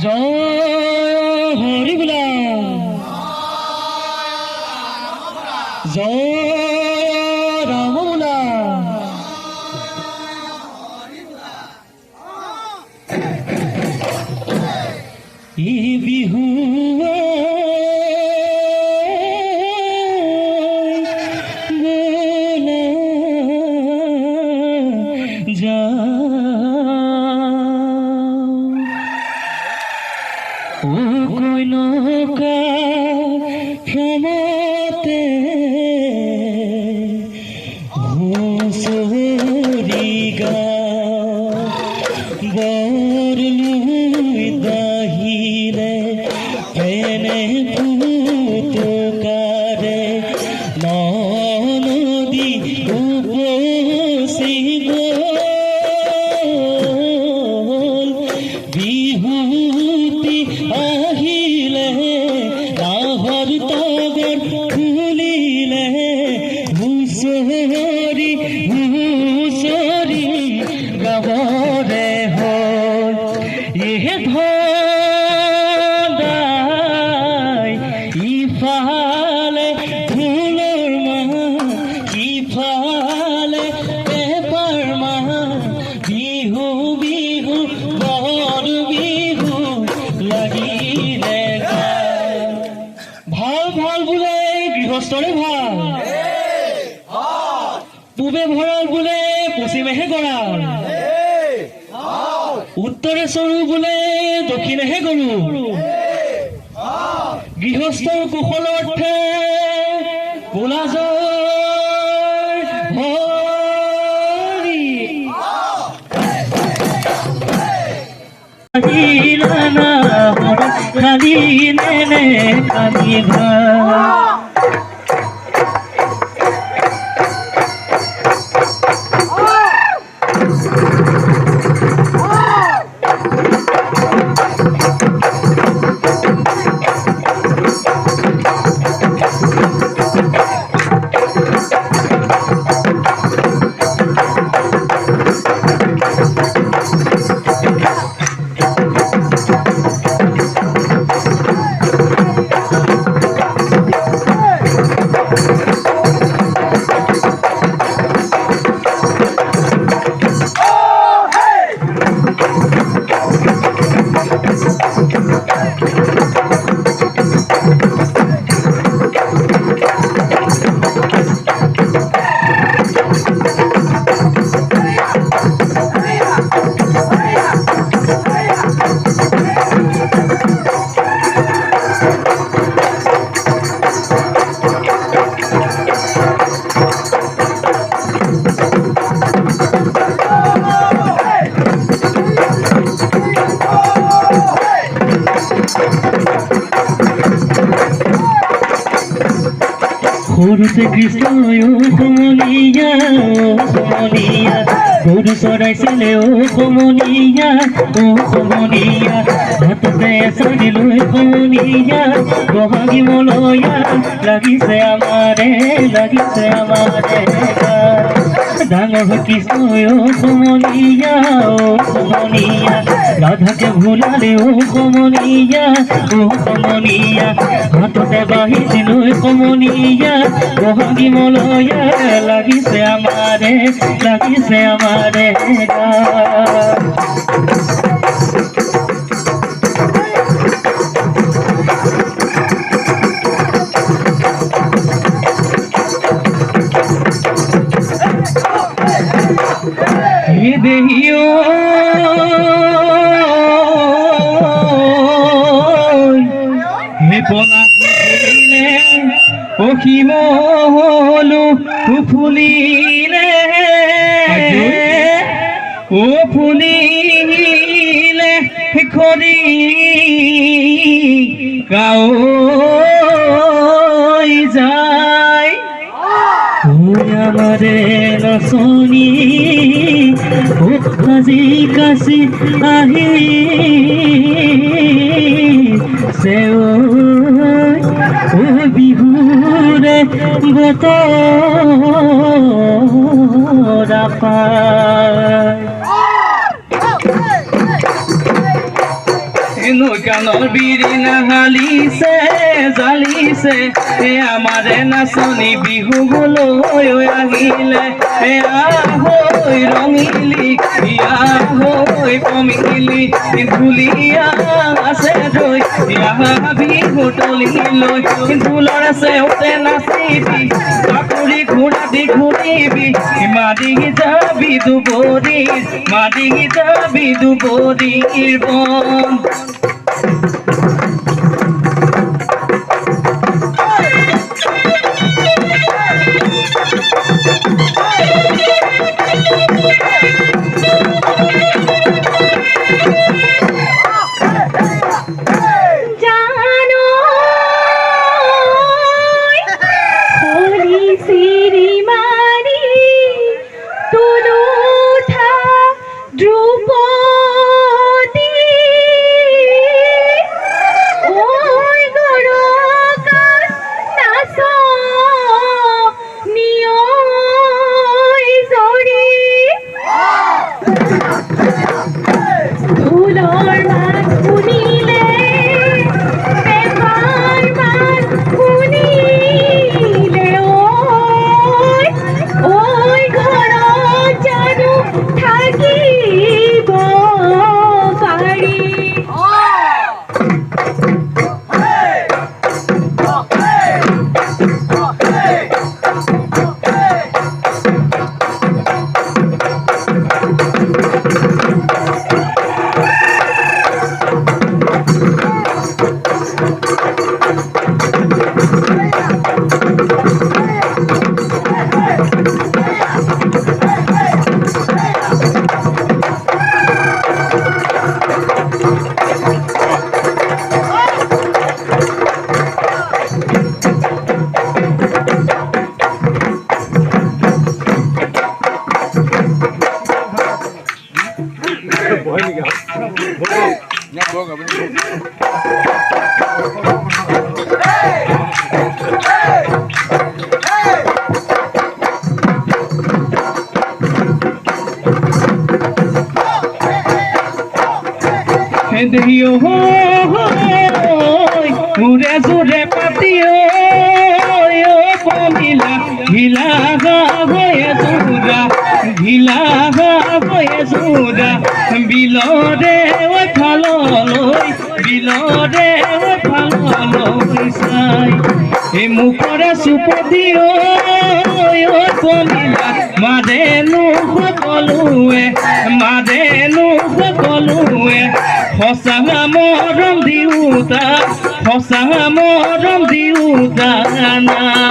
জয় হৰি বোলা, জয় ৰাম বোলা। ই বিহু ও কইনকা ভ্ৰমতে হুঁচৰি গাঁও বৰলুই দাহিলে এনে পুতকাৰে নদী উপচি গ'ল বিহুতি আহিলে নাহৰ তগৰ খুলিলে হুঁচৰি হুঁচৰি গাবৰে হ'ল এহে ধদাই ইফালে ফুলৰ মাহ ইফালে পেপাৰ মাহ বিহু বিহু বৰ বিহু লাগিলে ভাল ভাল বোলে গৃহস্থৰে ভাল পূবে ভঁৰাল বোলে পশ্চিমেহে গঁৰাল উত্তৰে চৰু বোলে দক্ষিণেহে গৰু গৃহস্থৰ কুশলাৰ্থে বোলা জয় হৰি খালি নেনে খালি ঘৰ সৰুতে কৃষ্ণই সমনীয়া গৰু চৰাইছিলে সমনীয়া হাততে এচাৰি লৈ সমনীয়া বহাগী মলয়া লাগিছে আমাৰে ডাঙৰ কৃষ্ণই সমনীয়া ৰাধাকে ভুলালে সমনীয়া হাততে বাহিনী লৈ সমনীয়া বহাগী মলয়া লাগিছে আমাৰে হে দেহিও হে পলা অসীম হলো ফুলিলে ফুলিলে খৰি গাঁৱৈ যায় আমাৰে নচনি আজি কাছি আহি ও বিহুৰে বতৰা পায় নৈ কাণৰ বিৰি নাহালিছে জালিছে আমাৰে নাচনী বিহু লৈ আহিলে আহৈ ৰঙিলি আহৈ পমিলি ঢুলীয়া আছে দৈ বিহু তলি লৈ ঢোলৰ আছে ওতে নাচিবি বাকৰি ঘোঁৰা দি ঘূৰিবি মাৰি যাবি দুবৰিৰ মাৰি যাবি দুবৰিৰ বন দেহিও ঘুরে জোরে পাতিও পমিলা ঘিলা হয়ে জোরা ঘিলা হয়ে জোরা বিলরে ফাললৈ বিলরে ফাললৈ চাই মুখরে সুপদিও পমিলা মাদেনো সকলোৱে সঁচা মৰম দিওঁতা নাই